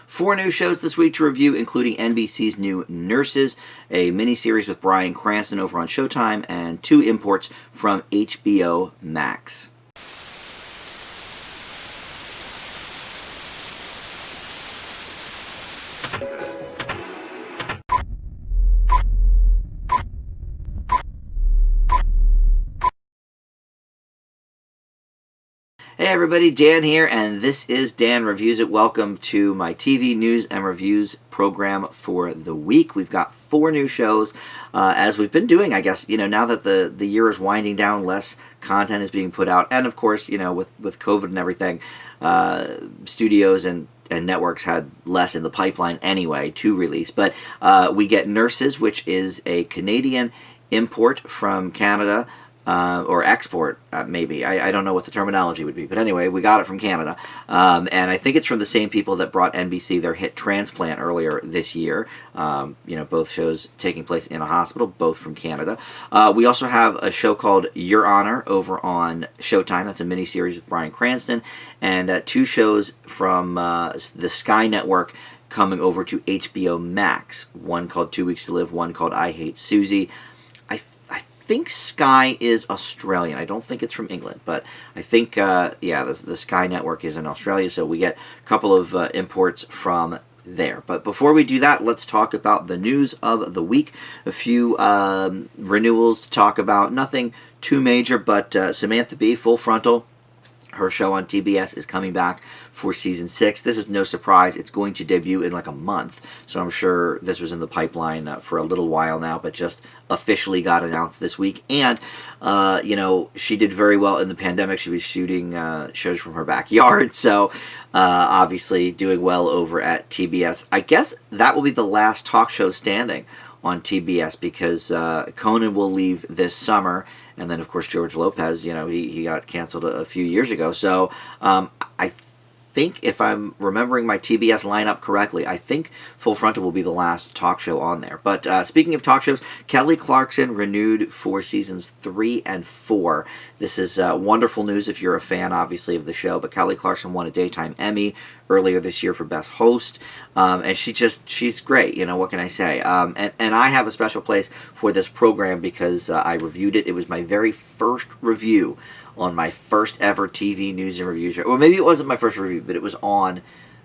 4 new shows this week to review, including NBC's new Nurses, a miniseries with Bryan Cranston over on Showtime, and 2 imports from HBO Max. Hey everybody, Dan here, and this is Dan Reviews It. Welcome to my TV news and reviews program for the week. We've got 4 new shows, as we've been doing, I guess, now that the year is winding down, less content is being put out, and of course, with COVID and everything, studios and networks had less in the pipeline anyway to release. But we get Nurses, which is a Canadian import from Canada, or export, maybe. I don't know what the terminology would be. But anyway, we got it from Canada. And I think it's from the same people that brought NBC their hit Transplant earlier this year. Both shows taking place in a hospital, both from Canada. We also have a show called Your Honor over on Showtime. That's a miniseries with Bryan Cranston. And 2 shows from the Sky Network coming over to HBO Max. One called 2 Weeks to Live, one called I Hate Suzie. I think Sky is Australian. I don't think it's from England, but I think, the Sky Network is in Australia, so we get a couple of imports from there. But before we do that, let's talk about the news of the week. A few renewals to talk about. Nothing too major, but Samantha Bee, Full Frontal, her show on TBS is coming back for season 6. This is no surprise. It's going to debut in like a month, so I'm sure this was in the pipeline for a little while now, but just officially got announced this week. And she did very well in the pandemic. She was shooting shows from her backyard, so obviously doing well over at TBS. I guess that will be the last talk show standing on TBS, because Conan will leave this summer, and then of course George Lopez, he got canceled a few years ago. So I think, if I'm remembering my TBS lineup correctly, I think Full Frontal will be the last talk show on there. But speaking of talk shows, Kelly Clarkson renewed for seasons 3 and 4. This is wonderful news if you're a fan, obviously, of the show. But Kelly Clarkson won a Daytime Emmy earlier this year for Best Host. And she's great, what can I say? And I have a special place for this program because I reviewed it. It was my very first review on my first ever TV news and review show. Well, maybe it wasn't my first review, but it was on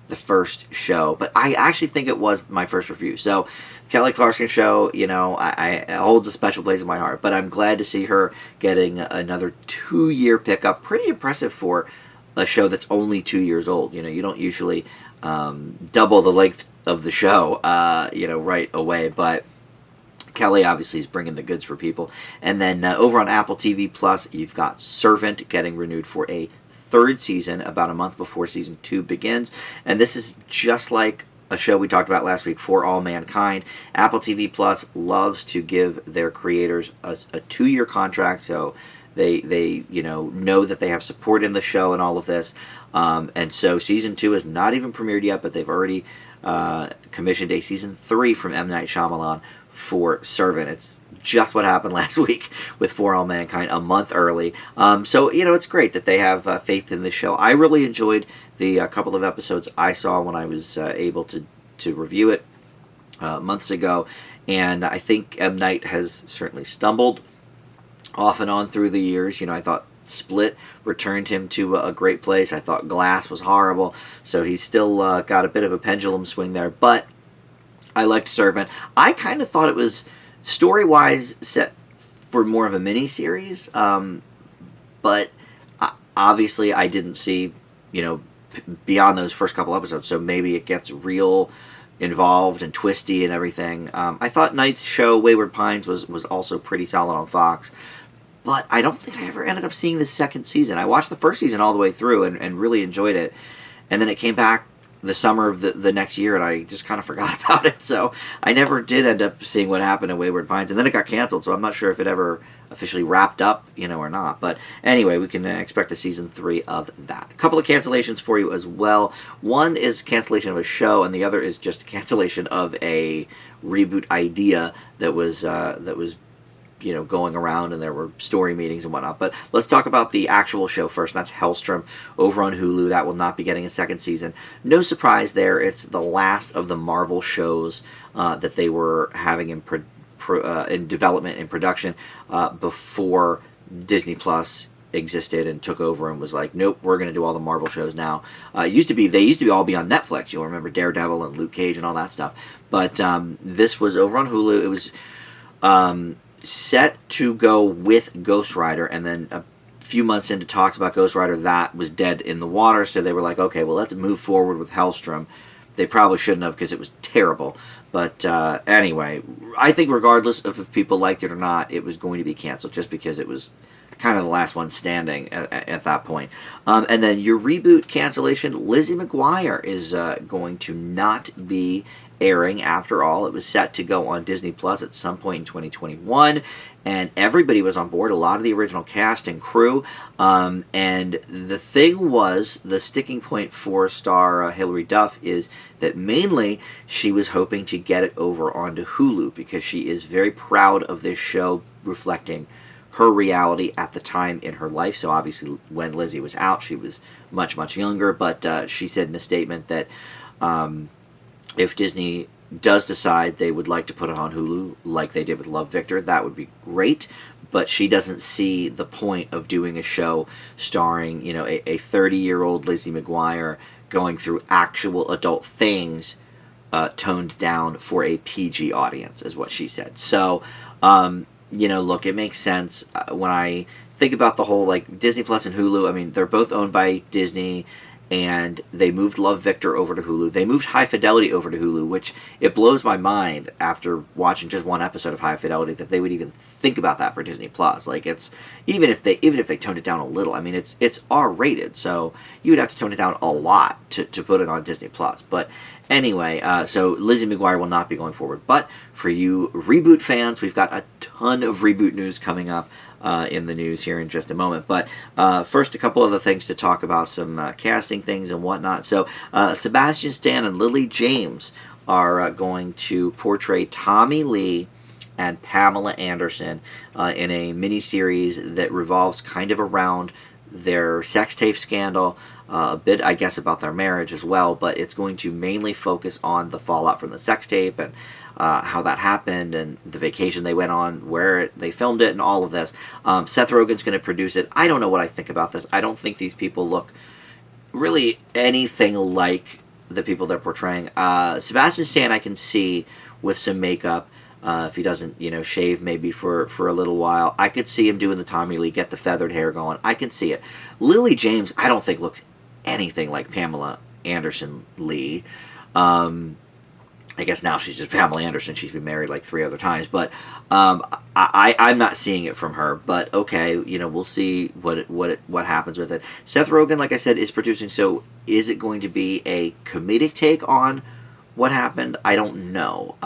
the first show. But I actually think it was my first review. So, Kelly Clarkson show, I holds a special place in my heart. But I'm glad to see her getting another 2-year pickup. Pretty impressive for a show that's only 2 years old. You don't usually double the length of the show, right away. But Kelly obviously is bringing the goods for people. And then over on Apple TV Plus, you've got Servant getting renewed for a 3rd season about a month before season 2 begins. And this is just like a show we talked about last week, For All Mankind. Apple TV Plus loves to give their creators a 2-year contract, so they know that they have support in the show and all of this. And so season 2 is not even premiered yet, but they've already commissioned a season 3 from M. Night Shyamalan for Servant. It's just what happened last week with For All Mankind, a month early. So it's great that they have faith in the show. I really enjoyed the couple of episodes I saw when I was able to review it months ago, and I think M. Night has certainly stumbled off and on through the years. I thought Split returned him to a great place. I thought Glass was horrible, so he's still got a bit of a pendulum swing there, but I liked Servant. I kind of thought it was story-wise set for more of a mini-series, but obviously I didn't see, beyond those first couple episodes, so maybe it gets real involved and twisty and everything. I thought Knight's show, Wayward Pines, was also pretty solid on Fox, but I don't think I ever ended up seeing the 2nd season. I watched the 1st season all the way through and really enjoyed it, and then it came back the summer of the next year, and I just kind of forgot about it, so I never did end up seeing what happened in Wayward Pines, and then it got canceled, so I'm not sure if it ever officially wrapped up, or not. But anyway, we can expect a season 3 of that. A couple of cancellations for you as well. One is cancellation of a show, and the other is just a cancellation of a reboot idea that was going around, and there were story meetings and whatnot. But let's talk about the actual show first. And that's Hellstrom over on Hulu. That will not be getting a second season. No surprise there. It's the last of the Marvel shows that they were having in development and production before Disney Plus existed and took over and was like, nope, we're going to do all the Marvel shows now. They used to be all be on Netflix. You'll remember Daredevil and Luke Cage and all that stuff. But this was over on Hulu. It was set to go with Ghost Rider, and then a few months into talks about Ghost Rider, that was dead in the water. So they were like, okay, well, let's move forward with Hellstrom. They probably shouldn't have, because it was terrible. But anyway, I think regardless of if people liked it or not, it was going to be canceled just because it was kind of the last one standing at that point. And then your reboot cancellation, Lizzie McGuire is going to not be airing after all. It was set to go on Disney Plus at some point in 2021, and everybody was on board, a lot of the original cast and crew. And the thing was, the sticking point for star Hilary Duff is that mainly she was hoping to get it over onto Hulu because she is very proud of this show reflecting her reality at the time in her life. So obviously when Lizzie was out, she was much, much younger, but she said in a statement that if Disney does decide they would like to put it on Hulu, like they did with Love, Victor, that would be great. But she doesn't see the point of doing a show starring, a 30-year-old Lizzie McGuire going through actual adult things toned down for a PG audience, is what she said. So, look, it makes sense when I think about the whole, Disney Plus and Hulu. I mean, they're both owned by Disney, and they moved Love, Victor over to Hulu. They moved High Fidelity over to Hulu, which it blows my mind after watching just one episode of High Fidelity that they would even think about that for Disney Plus. It's even if they toned it down a little. I mean, it's R-rated, so you would have to tone it down a lot to put it on Disney Plus. But anyway, so Lizzie McGuire will not be going forward. But for you reboot fans, we've got a ton of reboot news coming up in the news here in just a moment. But first, a couple other things to talk about, some casting things and whatnot. So Sebastian Stan and Lily James are going to portray Tommy Lee and Pamela Anderson in a miniseries that revolves kind of around their sex tape scandal, a bit, I guess, about their marriage as well, but it's going to mainly focus on the fallout from the sex tape and how that happened and the vacation they went on, where they filmed it, and all of this. Seth Rogen's going to produce it. I don't know what I think about this. I don't think these people look really anything like the people they're portraying. Sebastian Stan I can see with some makeup. If he doesn't, shave maybe for a little while. I could see him doing the Tommy Lee, get the feathered hair going. I can see it. Lily James, I don't think looks anything like Pamela Anderson Lee. I guess now she's just Pamela Anderson. She's been married 3 other times. But I'm not seeing it from her. But okay, we'll see what happens with it. Seth Rogen, like I said, is producing. So is it going to be a comedic take on what happened? I don't know.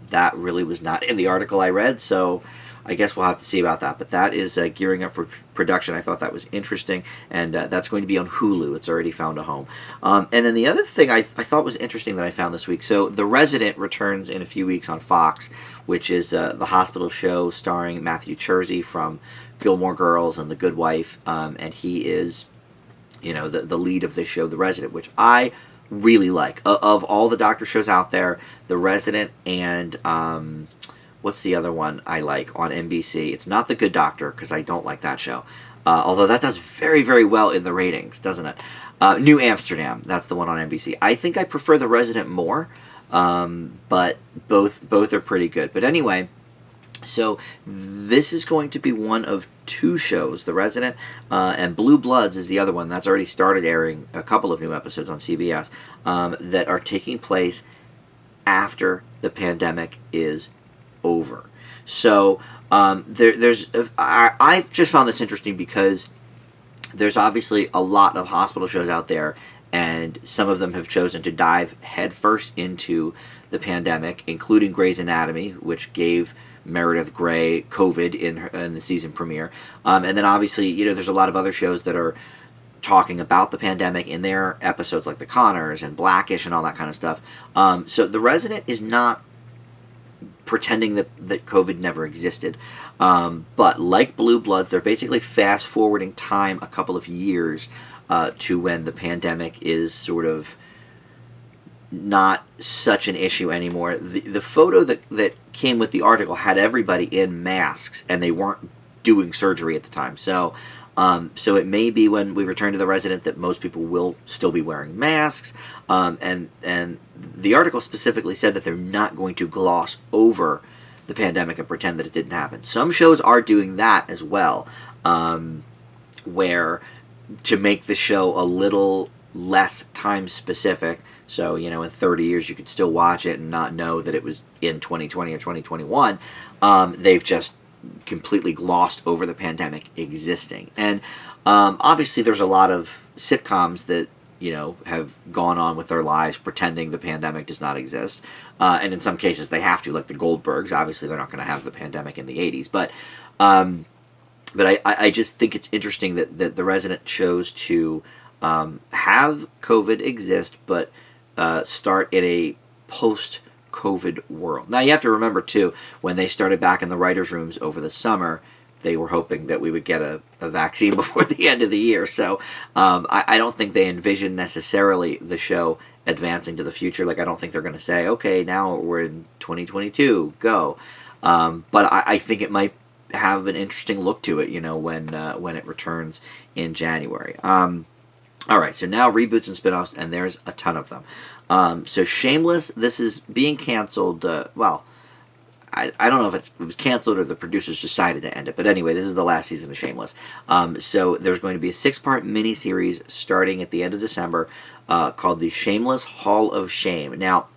That really was not in the article I read, so I guess we'll have to see about that. But that is gearing up for production. I thought that was interesting, and that's going to be on Hulu. It's already found a home. And then the other thing I thought was interesting that I found this week, so The Resident returns in a few weeks on Fox, which is the hospital show starring Matthew Chersey from Gilmore Girls and The Good Wife, and he is, the lead of this show, The Resident, which I really like. Of all the doctor shows out there, The Resident and what's the other one I like on NBC? It's not The Good Doctor, because I don't like that show. Although that does very, very well in the ratings, doesn't it? New Amsterdam, that's the one on NBC. I think I prefer The Resident more, but both are pretty good. But anyway, so this is going to be one of 2 shows, The Resident, and Blue Bloods is the other one. That's already started airing a couple of new episodes on CBS that are taking place after the pandemic is over. So I've just found this interesting because there's obviously a lot of hospital shows out there, and some of them have chosen to dive headfirst into the pandemic, including Grey's Anatomy, which gave Meredith Grey COVID in the season premiere. And then obviously, there's a lot of other shows that are talking about the pandemic in their episodes, like The Conners and Blackish and all that kind of stuff. So The Resident is not pretending that COVID never existed. But like Blue Bloods, they're basically fast forwarding time a couple of years to when the pandemic is sort of not such an issue anymore. The photo that came with the article had everybody in masks, and they weren't doing surgery at the time. So it may be when we return to the resident that most people will still be wearing masks. And the article specifically said that they're not going to gloss over the pandemic and pretend that it didn't happen. Some shows are doing that as well, where to make the show a little less time specific. So, in 30 years you could still watch it and not know that it was in 2020 or 2021. They've just completely glossed over the pandemic existing. And obviously there's a lot of sitcoms that, have gone on with their lives pretending the pandemic does not exist. And in some cases they have to, like the Goldbergs. Obviously they're not going to have the pandemic in the 80s. But I just think it's interesting that the resident chose to have COVID exist, but start in a post-COVID world. Now, you have to remember, too, when they started back in the writers' rooms over the summer, they were hoping that we would get a vaccine before the end of the year. So I don't think they envision necessarily the show advancing to the future. Like, I don't think they're going to say, okay, now we're in 2022, go. But I think it might have an interesting look to it, when it returns in January. All right, so now reboots and spinoffs, and there's a ton of them. So Shameless, this is being canceled. I don't know if it was canceled or the producers decided to end it. But anyway, this is the last season of Shameless. So there's going to be a 6-part miniseries starting at the end of December called The Shameless Hall of Shame. Now,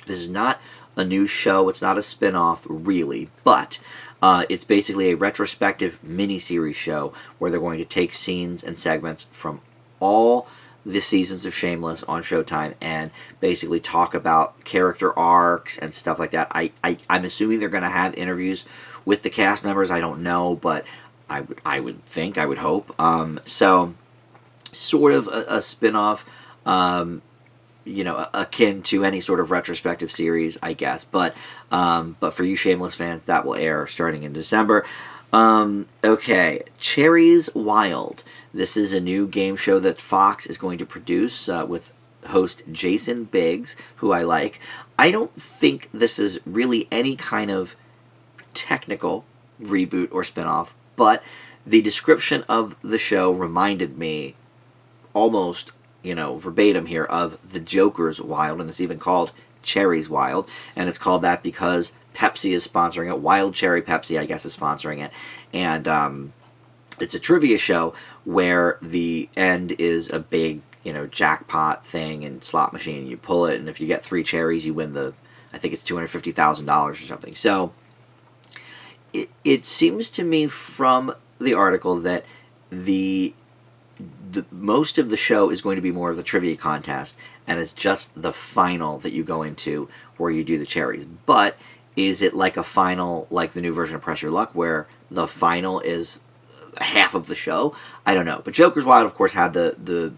this is not a new show. It's not a spinoff, really. But it's basically a retrospective miniseries show where they're going to take scenes and segments from all the seasons of Shameless on Showtime and basically talk about character arcs and stuff like that. I'm assuming they're going to have interviews with the cast members. I don't know, but I would hope. So sort of a spin-off, akin to any sort of retrospective series, I guess. But for you Shameless fans, that will air starting in December. Okay, Cherries Wild. This is a new game show that Fox is going to produce with host Jason Biggs, who I like. I don't think this is really any kind of technical reboot or spinoff, but the description of the show reminded me almost, verbatim here of The Joker's Wild, and it's even called Cherries Wild, and it's called that because Pepsi is sponsoring it. Wild Cherry Pepsi, I guess, is sponsoring it. And it's a trivia show where the end is a big, jackpot thing and slot machine. You pull it, and if you get 3 cherries, you win I think it's $250,000 or something. So it seems to me from the article that the most of the show is going to be more of the trivia contest, and it's just the final that you go into where you do the cherries. But is it like a final, like the new version of Press Your Luck, where the final is half of the show? I don't know. But Joker's Wild, of course, had the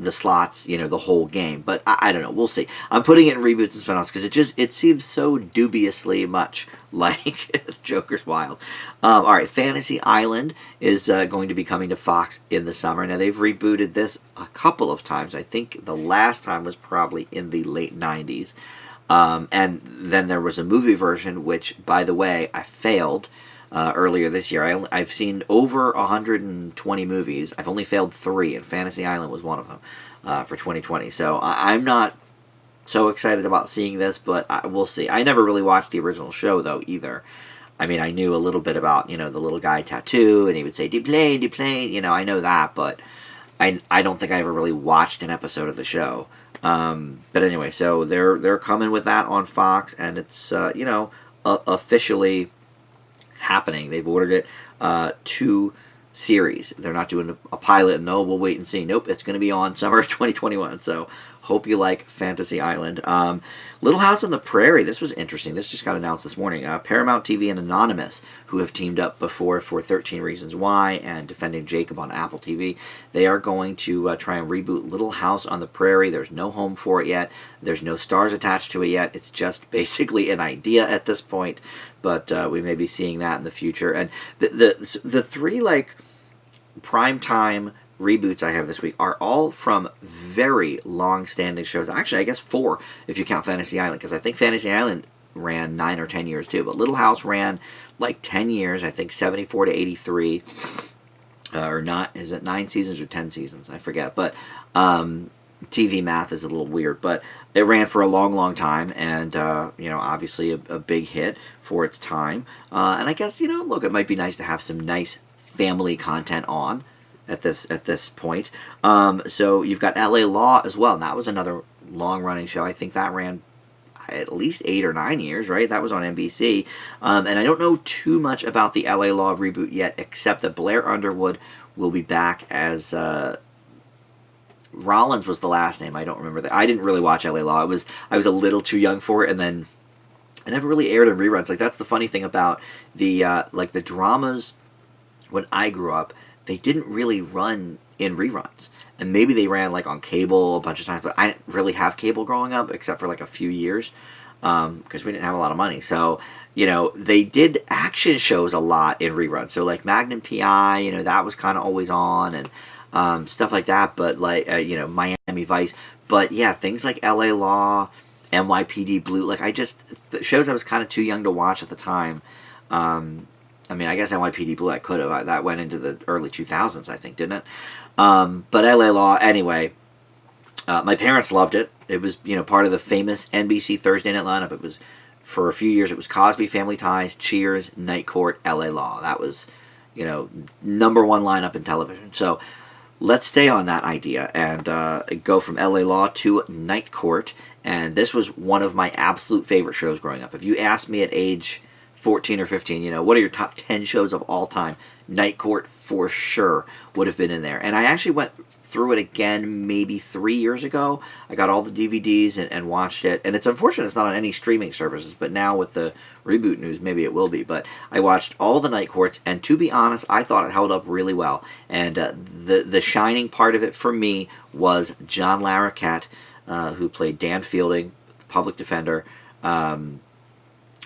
slots, the whole game. But I don't know. We'll see. I'm putting it in reboots and spinoffs because it seems so dubiously much like Joker's Wild. All right, Fantasy Island is going to be coming to Fox in the summer. Now, they've rebooted this a couple of times. I think the last time was probably in the late 90s. And then there was a movie version, which, by the way, I failed earlier this year. I've seen over 120 movies. I've only failed 3, and Fantasy Island was one of them for 2020. So I'm not so excited about seeing this, but we'll see. I never really watched the original show, though, either. I mean, I knew a little bit about, the little guy tattoo, and he would say, deplane, I know that, but I don't think I ever really watched an episode of the show. But anyway, so they're coming with that on Fox, and it's officially happening. They've ordered it 2 series. They're not doing a pilot and we'll wait and see. Nope, it's going to be on summer 2021. So Hope you like Fantasy Island. Little House on the Prairie. This was interesting. This just got announced this morning. Paramount TV and Anonymous, who have teamed up before for 13 Reasons Why and Defending Jacob on Apple TV, they are going to try and reboot Little House on the Prairie. There's no home for it yet. There's no stars attached to it yet. It's just basically an idea at this point, but we may be seeing that in the future. And the three like primetime reboots I have this week are all from very long-standing shows. Actually, I guess 4 if you count Fantasy Island, because I think Fantasy Island ran 9 or 10 years too. But Little House ran like 10 years, I think 74 to 83. Or not, is it 9 seasons or 10 seasons? I forget. But TV math is a little weird. But it ran for a long, long time, and obviously a big hit for its time. And I guess, look, it might be nice to have some nice family content on at this point. So you've got LA Law as well, and that was another long-running show. I think that ran at least 8 or 9 years, right? That was on NBC. And I don't know too much about the LA Law reboot yet, except that Blair Underwood will be back as Rollins was the last name. I don't remember that. I didn't really watch LA Law. I was a little too young for it, and then it never really aired in reruns. Like, that's the funny thing about the the dramas when I grew up. They didn't really run in reruns. And maybe they ran like on cable a bunch of times, but I didn't really have cable growing up except for like a few years because we didn't have a lot of money. So, they did action shows a lot in reruns. So like Magnum P.I., that was kind of always on and stuff like that. But like, Miami Vice. But yeah, things like LA Law, NYPD Blue, like the shows I was kind of too young to watch at the time. I guess NYPD Blue I could have. That went into the early 2000s, I think, didn't it? But LA Law, anyway, my parents loved it. It was, part of the famous NBC Thursday night lineup. It was, for a few years, it was Cosby, Family Ties, Cheers, Night Court, LA Law. That was, number one lineup in television. So let's stay on that idea and go from LA Law to Night Court. And this was one of my absolute favorite shows growing up. If you asked me at age 14 or 15, what are your top 10 shows of all time? Night Court for sure would have been in there. And I actually went through it again maybe 3 years ago. I got all the DVDs and watched it. And it's unfortunate it's not on any streaming services, but now with the reboot news, maybe it will be. But I watched all the Night Courts, and to be honest, I thought it held up really well. And the shining part of it for me was John Larroquette, who played Dan Fielding, public defender,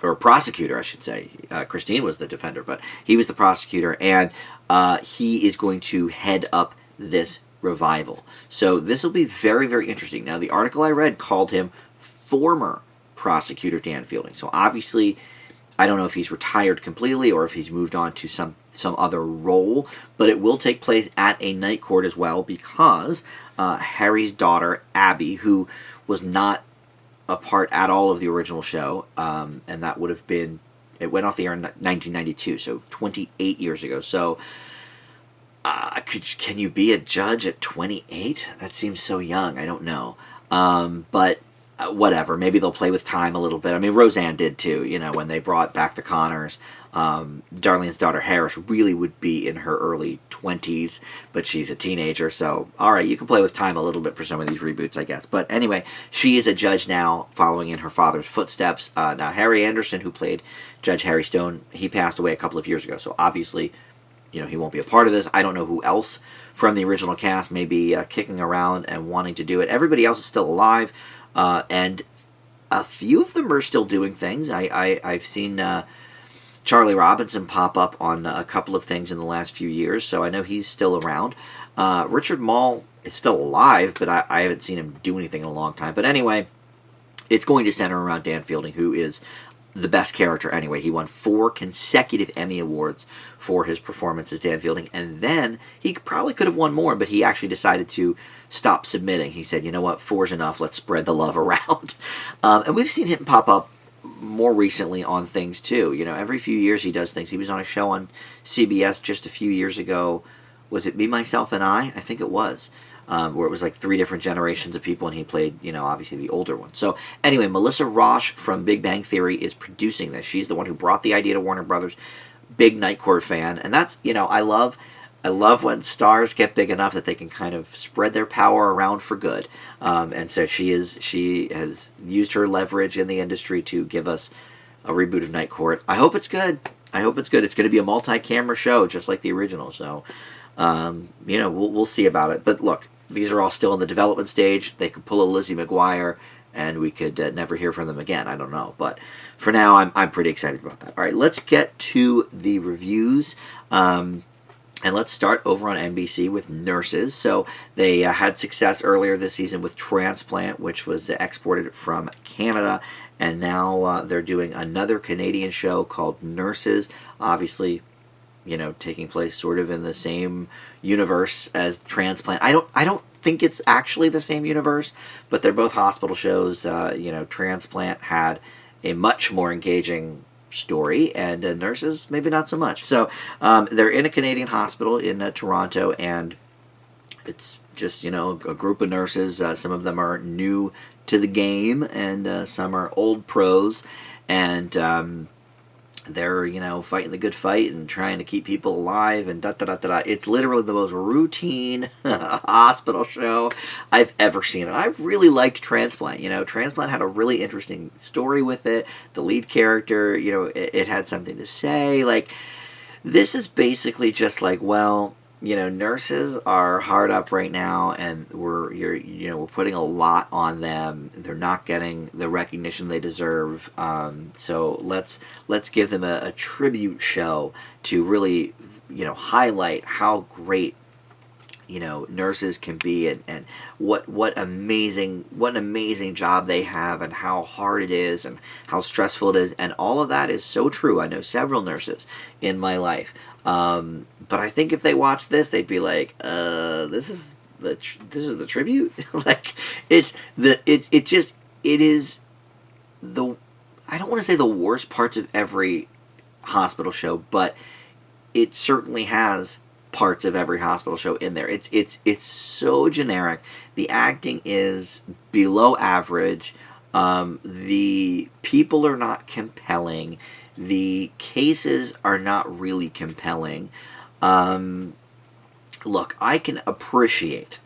or prosecutor, I should say. Christine was the defender, but he was the prosecutor, and he is going to head up this revival. So this will be very, very interesting. Now, the article I read called him former prosecutor Dan Fielding. So obviously, I don't know if he's retired completely or if he's moved on to some other role, but it will take place at a night court as well because Harry's daughter, Abby, who was not a part at all of the original show, and that would have been, it went off the air in 1992, so 28 years ago. So, can you be a judge at 28? That seems so young. I don't know. But whatever. Maybe they'll play with time a little bit. I mean, Roseanne did too, when they brought back the Connors. Darlene's daughter Harris really would be in her early 20s, but she's a teenager, so alright, you can play with time a little bit for some of these reboots, I guess. But anyway, she is a judge now, following in her father's footsteps. Now, Harry Anderson, who played Judge Harry Stone, he passed away a couple of years ago, so obviously, he won't be a part of this. I don't know who else from the original cast may be kicking around and wanting to do it. Everybody else is still alive, and a few of them are still doing things. I've seen Charlie Robinson pop up on a couple of things in the last few years, so I know he's still around. Richard Mall is still alive, but I haven't seen him do anything in a long time. But anyway, it's going to center around Dan Fielding, who is the best character anyway. He won 4 consecutive Emmy Awards for his performance as Dan Fielding, and then he probably could have won more, but he actually decided to stop submitting. He said, 4's enough, let's spread the love around. And we've seen him pop up more recently on things too. Every few years he does things. He was on a show on CBS just a few years ago. Was it Me, Myself, and I? I think it was. Where it was like 3 different generations of people, and he played, obviously the older one. So anyway, Melissa Roche from Big Bang Theory is producing this. She's the one who brought the idea to Warner Brothers. Big Night Court fan. And that's, I love I love when stars get big enough that they can kind of spread their power around for good. And so she has used her leverage in the industry to give us a reboot of Night Court. I hope it's good. I hope it's good. It's going to be a multi-camera show, just like the original. So, we'll see about it. But look, these are all still in the development stage. They could pull a Lizzie McGuire, and we could never hear from them again. I don't know, but for now, I'm pretty excited about that. All right, let's get to the reviews. And let's start over on NBC with Nurses. So they had success earlier this season with Transplant, which was exported from Canada. And now they're doing another Canadian show called Nurses. Obviously, taking place sort of in the same universe as Transplant. I don't think it's actually the same universe, but they're both hospital shows. Transplant had a much more engaging story, and Nurses maybe not so much. So they're in a Canadian hospital in Toronto, and it's just a group of nurses. Some of them are new to the game, and some are old pros, and they're fighting the good fight and trying to keep people alive and da da da da da. It's literally the most routine hospital show I've ever seen. And I've really liked Transplant. Transplant had a really interesting story with it. The lead character, it had something to say. Like, this is basically just like, well, nurses are hard up right now, and we're putting a lot on them. They're not getting the recognition they deserve. So let's give them a tribute show to really highlight how great nurses can be, and what an amazing job they have, and how hard it is, and how stressful it is, and all of that is so true. I know several nurses in my life. But I think if they watched this, they'd be like, this is the tribute. Like, it is the, I don't want to say the worst parts of every hospital show, but it certainly has parts of every hospital show in there. It's so generic. The acting is below average. The people are not compelling. The cases are not really compelling. Look, I can appreciate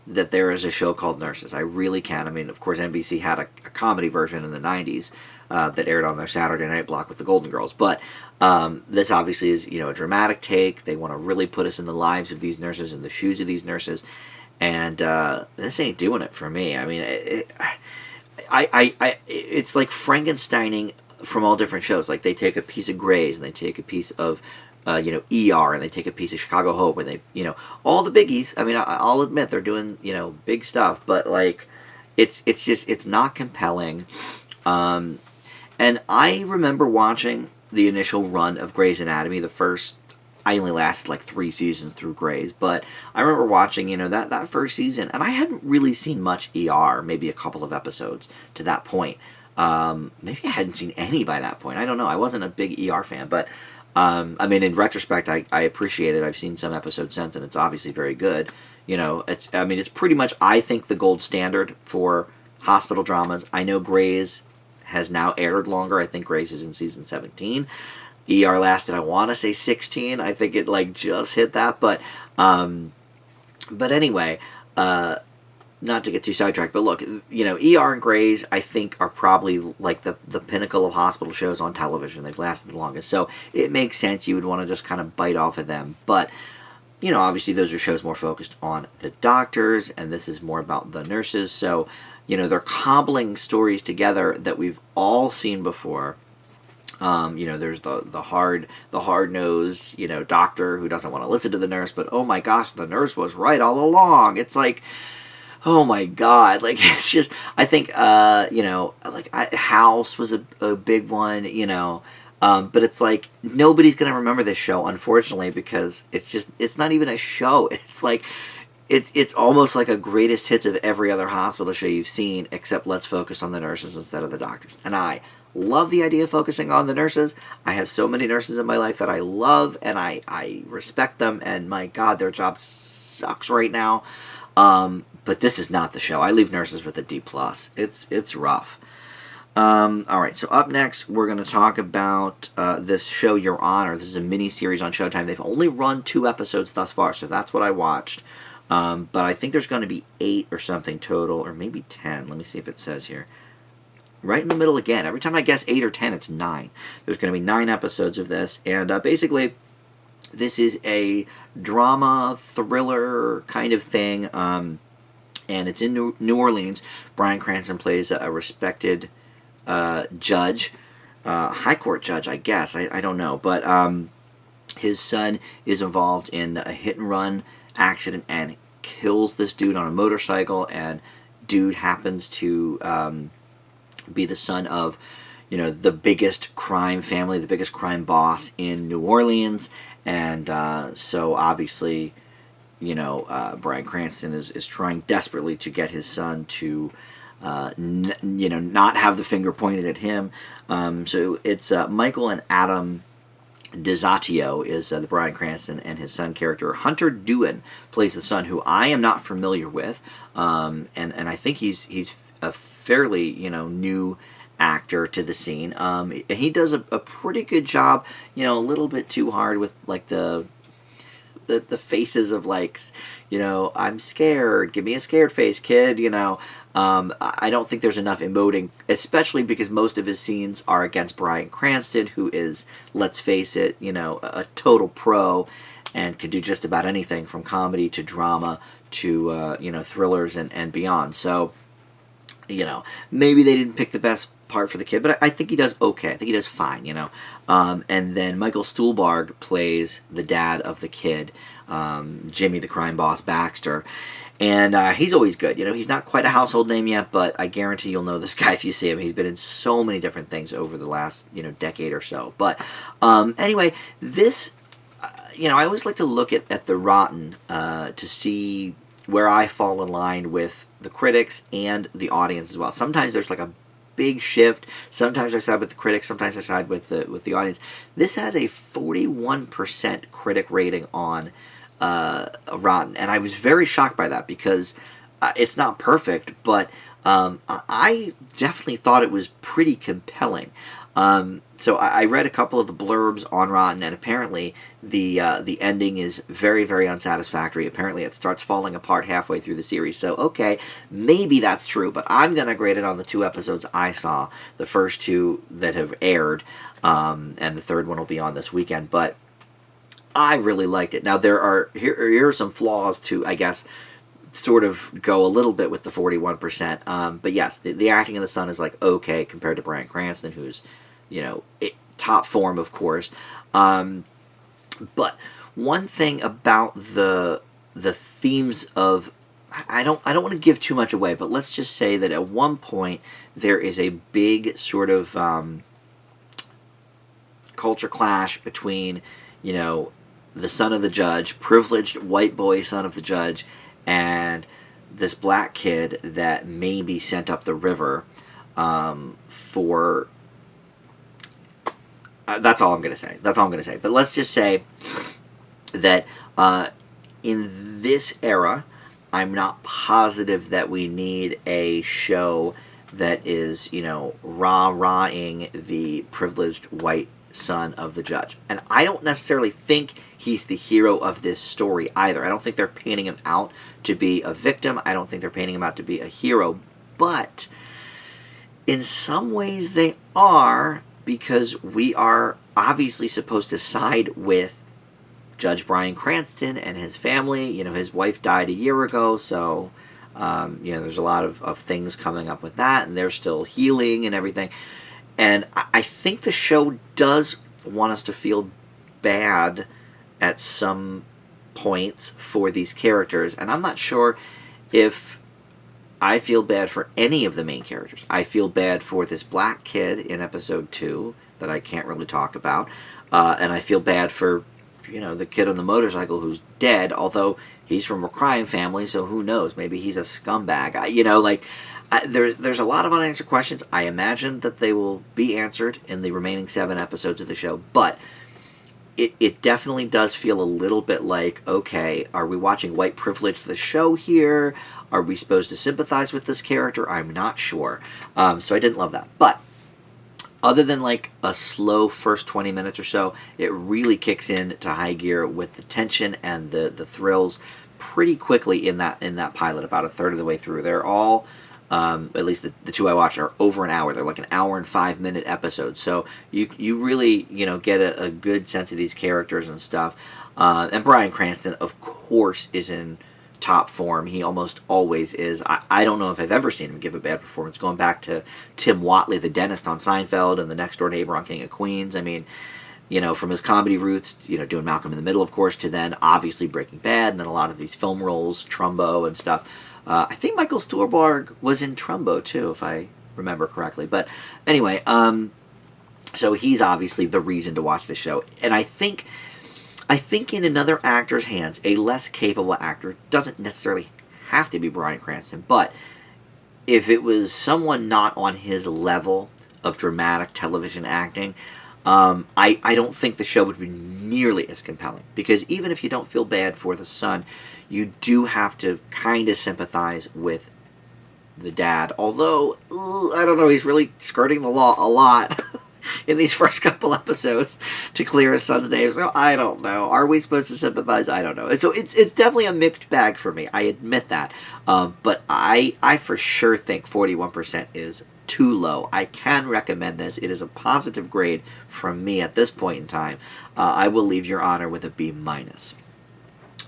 that there is a show called Nurses. I really can. I mean, of course, NBC had a comedy version in the 90s that aired on their Saturday night block with the Golden Girls. But this obviously is, a dramatic take. They want to really put us in the lives of these nurses, in the shoes of these nurses. And this ain't doing it for me. I mean, it's like Frankensteining from all different shows. Like, they take a piece of Grey's, and they take a piece of ER, and they take a piece of Chicago Hope, and they all the biggies. I mean, I'll admit they're doing big stuff, but like it's not compelling. And I remember watching the initial run of Grey's Anatomy. I only lasted like 3 seasons through Grey's, but I remember watching that first season, and I hadn't really seen much ER, maybe a couple of episodes to that point. Maybe I hadn't seen any by that point. I don't know. I wasn't a big ER fan, but I mean, in retrospect, I appreciate it. I've seen some episodes since, and it's obviously very good. It's pretty much, I think, the gold standard for hospital dramas. I know Grey's has now aired longer. I think Grey's is in season 17. ER lasted, I want to say 16. I think it just hit that, but anyway, not to get too sidetracked, but look, ER and Grey's, I think, are probably like the pinnacle of hospital shows on television. They've lasted the longest, so it makes sense you would want to just kind of bite off of them. But obviously those are shows more focused on the doctors, and this is more about the nurses. So they're cobbling stories together that we've all seen before. There's the hard-nosed, doctor who doesn't want to listen to the nurse, but oh my gosh, the nurse was right all along. It's like, oh my god, like, it's just, I think, House was a big one, but it's like, nobody's gonna remember this show, unfortunately, because it's not even a show. It's like, it's almost like a greatest hits of every other hospital show you've seen, except let's focus on the nurses instead of the doctors. And I love the idea of focusing on the nurses. I have so many nurses in my life that I love, and I respect them, and my god, their job sucks right now. But this is not the show. I leave Nurses with a D+. It's rough. All right, so up next, we're going to talk about this show, Your Honor. This is a mini-series on Showtime. They've only run 2 episodes thus far, so that's what I watched. But I think there's going to be 8 or something total, or maybe 10. Let me see if it says here. Right in the middle again. Every time I guess 8 or 10, it's 9. There's going to be 9 episodes of this, and basically, this is a drama, thriller kind of thing, and it's in New Orleans. Bryan Cranston plays a respected judge, high court judge, I guess. I don't know. But his son is involved in a hit-and-run accident and kills this dude on a motorcycle, and dude happens to be the son of, the biggest crime family, the biggest crime boss in New Orleans. And so obviously, Bryan Cranston is trying desperately to get his son to, not have the finger pointed at him. So it's Michael and Adam DeZatio is the Bryan Cranston and his son character. Hunter Doohan plays the son, who I am not familiar with, and I think he's a fairly new actor to the scene. He does a pretty good job. A little bit too hard with like the faces of like, I'm scared. Give me a scared face, kid. I don't think there's enough emoting, especially because most of his scenes are against Bryan Cranston, who is, let's face it, a total pro and can do just about anything from comedy to drama to, thrillers and beyond. So, maybe they didn't pick the best part for the kid, but I think he does okay. I think he does fine, And then Michael Stuhlbarg plays the dad of the kid, Jimmy the crime boss Baxter. And he's always good. He's not quite a household name yet, but I guarantee you'll know this guy if you see him. He's been in so many different things over the last, decade or so. But anyway, this, I always like to look at the Rotten to see where I fall in line with the critics and the audience as well. Sometimes there's like a big shift. Sometimes I side with the critics. Sometimes I side with the audience. This has a 41% critic rating on Rotten, and I was very shocked by that because it's not perfect, but I definitely thought it was pretty compelling. So I read a couple of the blurbs on Rotten, and apparently the ending is very, very unsatisfactory. Apparently it starts falling apart halfway through the series. So, okay, maybe that's true, but I'm going to grade it on the 2 episodes I saw, the first 2 that have aired, and the third one will be on this weekend. But I really liked it. Now, here are some flaws to, I guess, sort of go a little bit with the 41%. But yes, the acting of the son is like okay compared to Bryan Cranston, who's top form, of course. But one thing about the themes of, I don't want to give too much away, but let's just say that at one point there is a big sort of culture clash between the son of the judge, privileged white boy son of the judge, and this black kid that may be sent up the river for... that's all I'm going to say. That's all I'm going to say. But let's just say that in this era, I'm not positive that we need a show that is, rah-rahing the privileged white son of the judge. And I don't necessarily think he's the hero of this story either. I don't think they're painting him out to be a victim. I don't think they're painting him out to be a hero. But in some ways they are, because we are obviously supposed to side with Judge Bryan Cranston and his family. His wife died a year ago, so there's a lot of things coming up with that, and they're still healing and everything. And I think the show does want us to feel bad at some points for these characters, and I'm not sure if I feel bad for any of the main characters. I feel bad for this black kid in episode 2 that I can't really talk about, and I feel bad for the kid on the motorcycle who's dead, although he's from a crime family, so who knows? Maybe he's a scumbag. There's a lot of unanswered questions. I imagine that they will be answered in the remaining 7 episodes of the show, but it definitely does feel a little bit like, okay, are we watching white privilege the show here? Are we supposed to sympathize with this character? I'm not sure. So I didn't love that. But other than like a slow first 20 minutes or so, it really kicks in to high gear with the tension and the thrills pretty quickly in that pilot. About a third of the way through, they're all at least the two I watched are over an hour. They're like an hour and 5 minute episodes, so you really get a good sense of these characters and stuff. And Bryan Cranston, of course, is in top form. He almost always is. I don't know if I've ever seen him give a bad performance. Going back to Tim Whatley, the dentist on Seinfeld, and the next door neighbor on King of Queens. I mean, from his comedy roots, doing Malcolm in the Middle, of course, to then obviously Breaking Bad, and then a lot of these film roles, Trumbo and stuff. I think Michael Stuhlbarg was in Trumbo too, if I remember correctly. But anyway, so he's obviously the reason to watch this show, and I think in another actor's hands, a less capable actor, doesn't necessarily have to be Bryan Cranston, but if it was someone not on his level of dramatic television acting, I don't think the show would be nearly as compelling. Because even if you don't feel bad for the son, you do have to kind of sympathize with the dad. Although, I don't know, he's really skirting the law a lot in these first couple episodes to clear his son's name. So I don't know. Are we supposed to sympathize? I don't know. So it's definitely a mixed bag for me. I admit that. But I for sure think 41% is too low. I can recommend this. It is a positive grade from me at this point in time. I will leave your honor with a B-.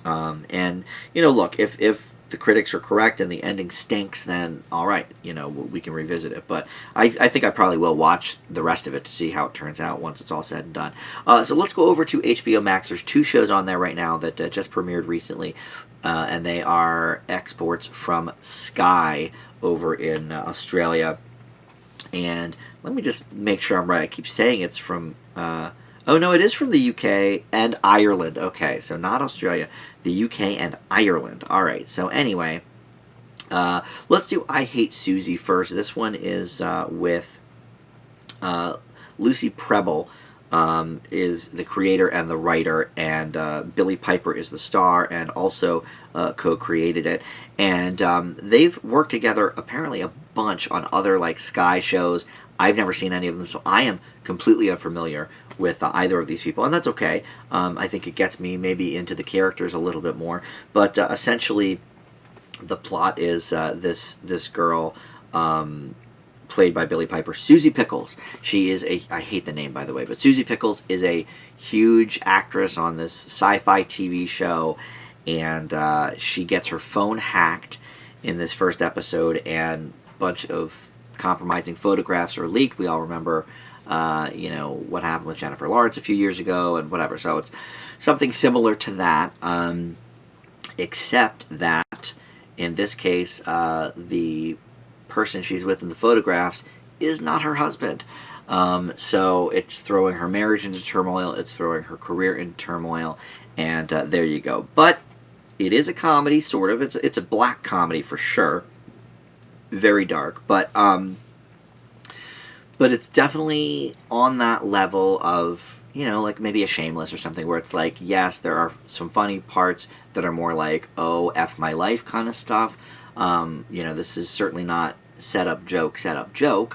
And look, if the critics are correct and the ending stinks, then all right, we can revisit it. But I think I probably will watch the rest of it to see how it turns out once it's all said and done. So let's go over to HBO Max. There's 2 shows on there right now that just premiered recently, and they are exports from Sky over in Australia. And let me just make sure I'm right. I keep saying it's from... oh, no, it is from the UK and Ireland. Okay, so not Australia. The UK and Ireland. All right, so anyway, let's do I Hate Suzie first. This one is with Lucy Prebble, is the creator and the writer, and Billie Piper is the star and also co-created it. And they've worked together apparently a bunch on other like Sky shows. I've never seen any of them, so I am completely unfamiliar with either of these people, and that's okay. I think it gets me maybe into the characters a little bit more, but essentially the plot is this girl played by Billie Piper, Suzie Pickles. She is I hate the name, by the way, but Suzie Pickles is a huge actress on this sci-fi TV show, and she gets her phone hacked in this first episode, and a bunch of compromising photographs are leaked. We all remember what happened with Jennifer Lawrence a few years ago and whatever. So it's something similar to that, except that in this case, the person she's with in the photographs is not her husband. So it's throwing her marriage into turmoil. It's throwing her career into turmoil. And there you go. But it is a comedy, sort of. It's a black comedy for sure. Very dark. But it's definitely on that level of, like maybe a Shameless or something, where it's like, yes, there are some funny parts that are more like, oh, F my life kind of stuff. This is certainly not set up joke,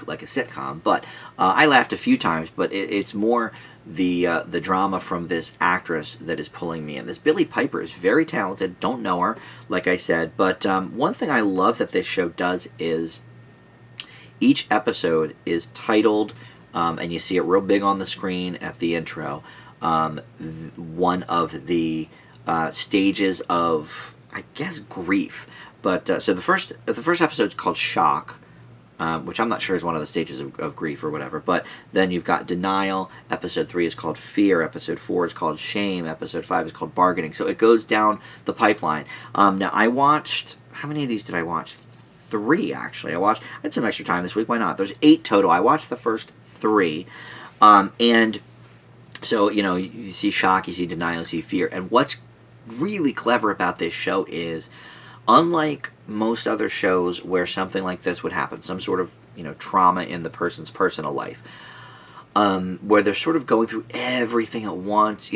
like a sitcom, but I laughed a few times, but it's more the drama from this actress that is pulling me in. This Billie Piper is very talented, don't know her, like I said, but one thing I love that this show does is each episode is titled, and you see it real big on the screen at the intro, one of the stages of, I guess, grief. But so the first episode is called Shock, which I'm not sure is one of the stages of grief or whatever. But then you've got Denial. Episode 3 is called Fear. Episode 4 is called Shame. Episode 5 is called Bargaining. So it goes down the pipeline. Now I watched, how many of these did I watch? 3 actually. I had some extra time this week. Why not? There's 8 total. I watched the first 3, and so you see Shock, you see Denial, you see Fear, and what's really clever about this show is, unlike most other shows where something like this would happen, some sort of trauma in the person's personal life, where they're sort of going through everything at once,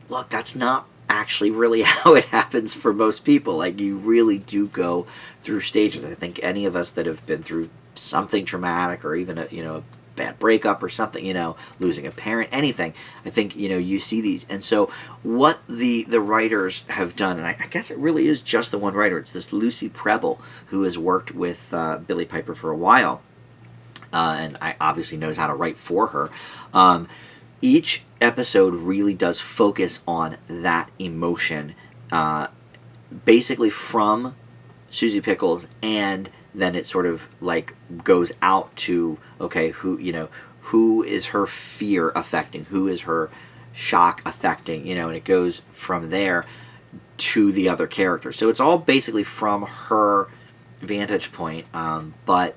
look, that's not actually really how it happens for most people. Like, you really do go through stages. I think any of us that have been through something traumatic, or even a bad breakup or something, losing a parent, anything. I think, you see these. And so what the writers have done, and I guess it really is just the one writer, it's this Lucy Preble, who has worked with Billie Piper for a while, and I obviously knows how to write for her. Each episode really does focus on that emotion, basically from Susie Pickles, and then it sort of like goes out to, okay, who is her fear affecting, who is her shock affecting, and it goes from there to the other characters. So it's all basically from her vantage point, but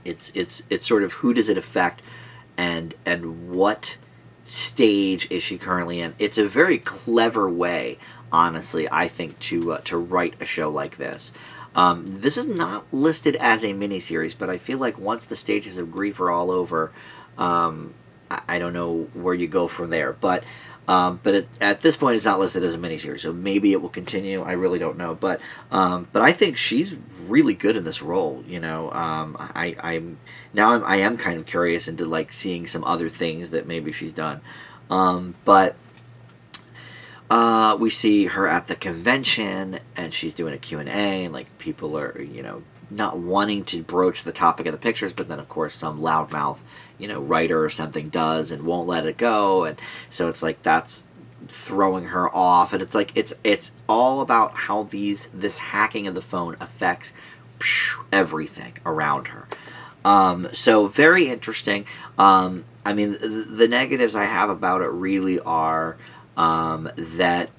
it's sort of who does it affect, and what stage is she currently in. It's a very clever way, honestly, I think, to write a show like this. This is not listed as a miniseries, but I feel like once the stages of grief are all over, I don't know where you go from there. But at this point, it's not listed as a miniseries, so maybe it will continue. I really don't know, but I think she's really good in this role. I am kind of curious into like seeing some other things that maybe she's done, but. We see her at the convention, and she's doing a Q&A, and like people are, not wanting to broach the topic of the pictures, but then of course some loudmouth, writer or something does and won't let it go, and so it's like that's throwing her off, and it's like it's all about how this hacking of the phone affects everything around her. So very interesting. I mean, the negatives I have about it really are that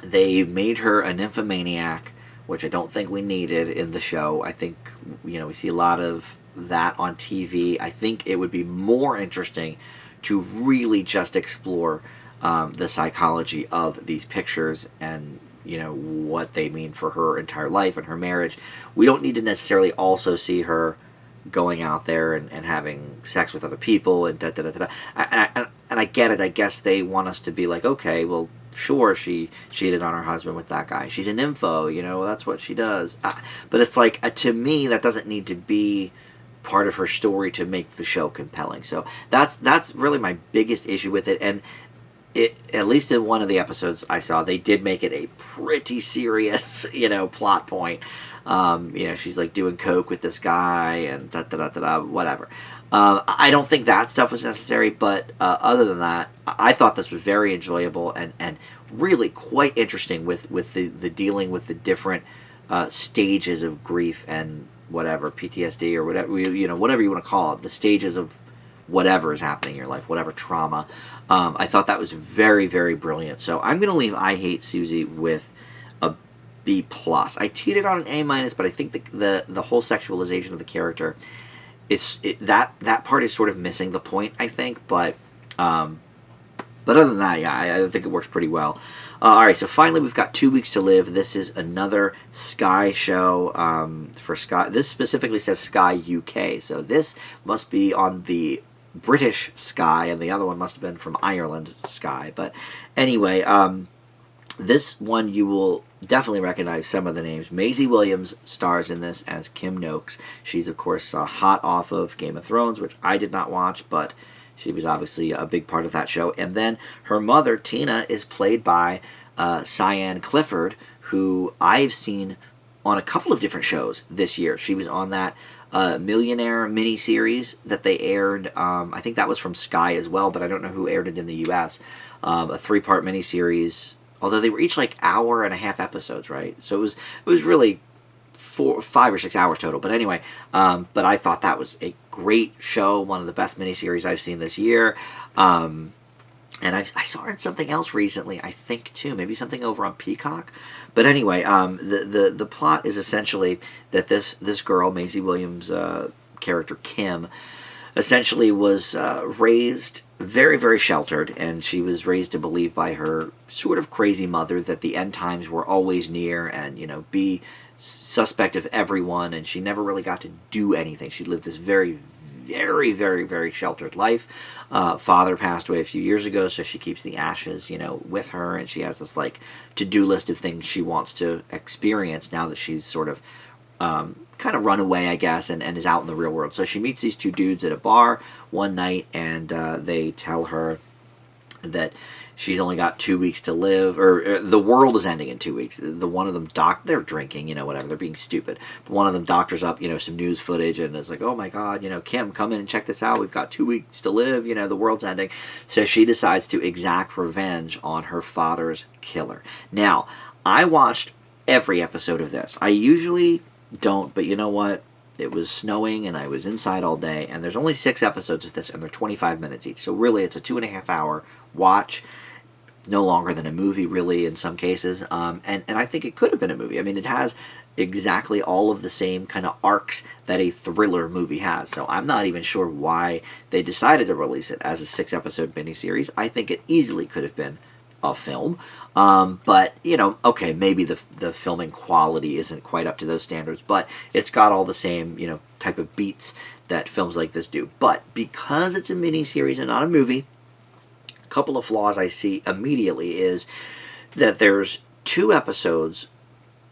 they made her a nymphomaniac, which I don't think we needed in the show. I think, we see a lot of that on TV. I think it would be more interesting to really just explore the psychology of these pictures and, what they mean for her entire life and her marriage. We don't need to necessarily also see her going out there and having sex with other people and da-da-da-da. And I get it. I guess they want us to be like, okay, well, sure, she cheated on her husband with that guy. She's an info, that's what she does. But it's like, to me, that doesn't need to be part of her story to make the show compelling. So that's really my biggest issue with it. And at least in one of the episodes I saw, they did make it a pretty serious, plot point. She's like doing coke with this guy and da-da-da-da-da, whatever. I don't think that stuff was necessary, but other than that, I thought this was very enjoyable and really quite interesting with the dealing with the different stages of grief and whatever, PTSD or whatever, whatever you want to call it, the stages of whatever is happening in your life, whatever trauma. I thought that was very, very brilliant. So I'm going to leave I Hate Suzie with a B+. I teetered on an A-, but I think the whole sexualization of the character, that part is sort of missing the point, I think, but other than that, yeah, I think it works pretty well. Alright, so finally we've got 2 Weeks to Live. This is another Sky show for Sky. This specifically says Sky UK, so this must be on the British Sky, and the other one must have been from Ireland Sky. But anyway, this one you will definitely recognize some of the names. Maisie Williams stars in this as Kim Noakes. She's, of course, hot off of Game of Thrones, which I did not watch, but she was obviously a big part of that show. And then her mother, Tina, is played by Cyan Clifford, who I've seen on a couple of different shows this year. She was on that Millionaire miniseries that they aired. I think that was from Sky as well, but I don't know who aired it in the U.S. A 3-part miniseries, although they were each like hour-and-a-half episodes, right? So it was really 5 or 6 hours total. But anyway, but I thought that was a great show, one of the best miniseries I've seen this year. And I saw her in something else recently, I think, too. Maybe something over on Peacock. But anyway, the plot is essentially that this girl, Maisie Williams' character, Kim, essentially was raised very, very sheltered. And she was raised to believe by her sort of crazy mother that the end times were always near and, be suspect of everyone. And she never really got to do anything. She lived this very, very, very, very sheltered life. Father passed away a few years ago, so she keeps the ashes, with her, and she has this like to-do list of things she wants to experience now that she's sort of kind of run away, I guess, and is out in the real world. So she meets these two dudes at a bar one night, and they tell her that she's only got 2 weeks to live, or the world is ending in 2 weeks. The one of them they're drinking, whatever, they're being stupid. But one of them doctors up, some news footage and is like, oh my God, Kim, come in and check this out. We've got 2 weeks to live, the world's ending. So she decides to exact revenge on her father's killer. Now, I watched every episode of this. I usually don't, but you know what? It was snowing and I was inside all day, and there's only 6 episodes of this, and they're 25 minutes each. So really, it's a 2.5 hour watch. No longer than a movie, really, in some cases. And I think it could have been a movie. I mean, it has exactly all of the same kind of arcs that a thriller movie has. So I'm not even sure why they decided to release it as a 6-episode miniseries. I think it easily could have been a film. But, okay, maybe the filming quality isn't quite up to those standards, but it's got all the same, type of beats that films like this do. But because it's a miniseries and not a movie, couple of flaws I see immediately is that there's 2 episodes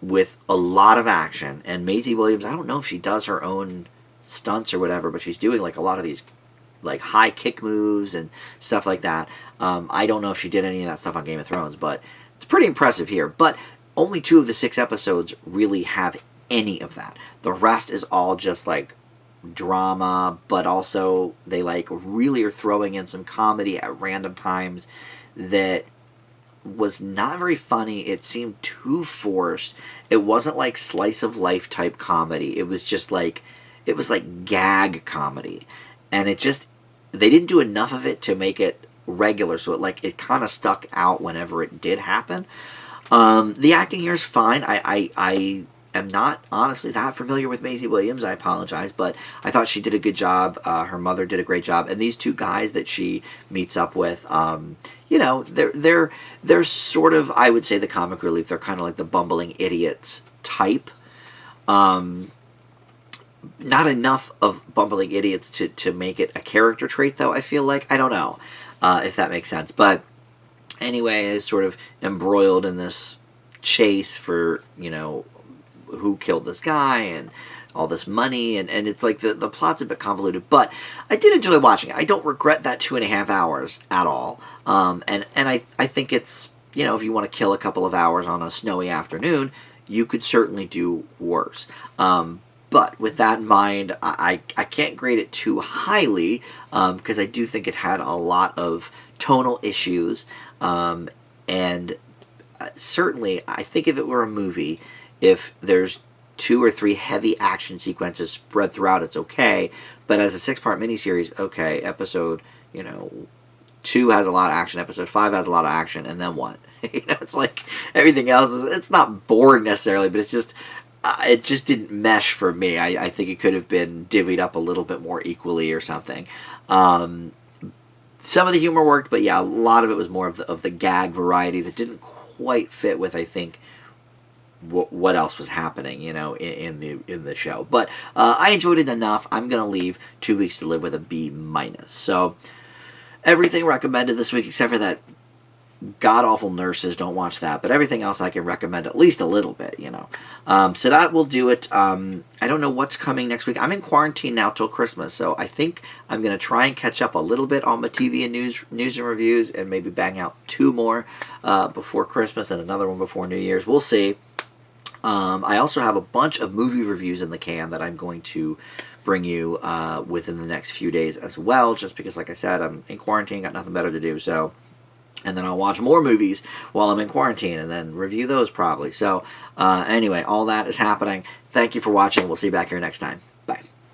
with a lot of action, and Maisie Williams, I don't know if she does her own stunts or whatever, but she's doing like a lot of these like high kick moves and stuff like that. I don't know if she did any of that stuff on Game of Thrones, but it's pretty impressive here. But only 2 of the 6 episodes really have any of that. The rest is all just like drama, but also they like really are throwing in some comedy at random times that was not very funny. It seemed too forced. It wasn't like slice of life type comedy. It was just like, it was like gag comedy, and they didn't do enough of it to make it regular, so it kind of stuck out whenever it did happen. The acting here is fine. I am not honestly that familiar with Maisie Williams. I apologize, but I thought she did a good job. Her mother did a great job, and these 2 guys that she meets up with, they're sort of, I would say, the comic relief. They're kind of like the bumbling idiots type. Not enough of bumbling idiots to make it a character trait, though. I feel like, I don't know if that makes sense, but anyway, is sort of embroiled in this chase for who killed this guy and all this money, and it's like the plot's a bit convoluted, but I did enjoy watching it. I don't regret that 2.5 hours at all. And I think it's, if you want to kill a couple of hours on a snowy afternoon, you could certainly do worse. But with that in mind, I can't grade it too highly, because I do think it had a lot of tonal issues, and certainly I think if it were a movie, if there's 2 or 3 heavy action sequences spread throughout, it's okay. But as a 6-part miniseries, okay, episode, 2 has a lot of action, episode 5 has a lot of action, and then what? It's like everything else it's not boring necessarily, but it's just, it just didn't mesh for me. I think it could have been divvied up a little bit more equally or something. Some of the humor worked, but yeah, a lot of it was more of the gag variety that didn't quite fit with, I think, what else was happening, in the show. But I enjoyed it enough. I'm gonna leave 2 weeks to live with a B-. So everything recommended this week except for that god-awful Nurses. Don't watch that, but everything else I can recommend at least a little bit. So that will do it. I don't know what's coming next week. I'm in quarantine now till Christmas, so I think I'm gonna try and catch up a little bit on my TV and news and reviews, and maybe bang out 2 more before Christmas and another one before New Year's. We'll see. I also have a bunch of movie reviews in the can that I'm going to bring you within the next few days as well, just because, like I said, I'm in quarantine, got nothing better to do, so. And then I'll watch more movies while I'm in quarantine and then review those probably. So anyway, all that is happening. Thank you for watching. We'll see you back here next time. Bye.